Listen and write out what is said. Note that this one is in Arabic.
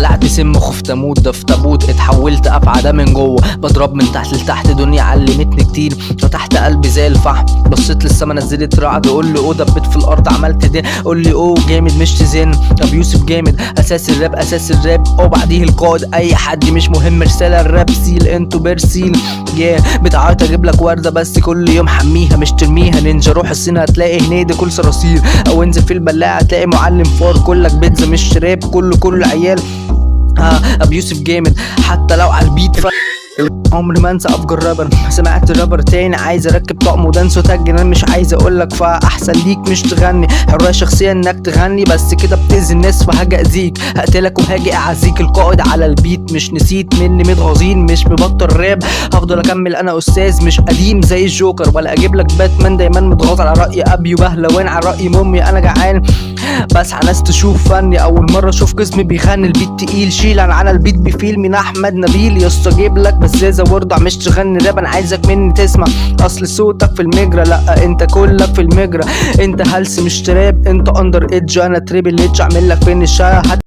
بلعت سم خفت اموت، ده في تابوت اتحولت افعى ده من جوه، بضرب من تحت لتحت، دنيا علمتني كتير، فتحت قلبي زي الفحم، بصيت للسما نزلت رعد، قول لي اوه دبيت في الارض عملت ده، قول لي اوه جامد مش تزن، ابو يوسف جامد اساس الراب اساس الراب، وبعديه القائد اي حد مش مهم، رساله الراب سيل انتو برسيل بتعيط اجيب لك ورده بس كل يوم حميها مش ترميها، نينجا روح الصين هتلاقي هنيدي كل صراصير، او انزل في البلاعه هتلاقي معلم فار، كلك بيتزا مش راب كله عيال. ابو يوسف جامد حتى لو على البيت عمري ما انسى افجر رابر، سمعت رابر تاني عايز اركب طقم ودانس وتاج، انا مش عايز اقولك فاحسن ليك مش تغني، حريه شخصيه انك تغني بس كده بتأذي الناس وهاجي اذيك، هقتلك وهاجي اعزيك، القائد على البيت مش نسيت مني متغاظين، مش مبطل راب هفضل اكمل، انا استاذ مش قديم زي الجوكر، ولا اجيب لك باتمان دايما متغاظ على راي ابي وبهلوان على راي مامي، انا جعان بسعى ناس تشوف فني، اول مره اشوف جسمي بيغني البيت تقيل، شيل على البيت بفيل من احمد نبيل، يسطا اجيب لك بزازه وارضع مش تغني راب، انا عايزك مني تسمع اصل صوتك في المجرى، لا انت كلك في المجرى، انت هلس مش تراب، انت اندر ايدج انا تريبل اتش، اعمل لك فين الشاي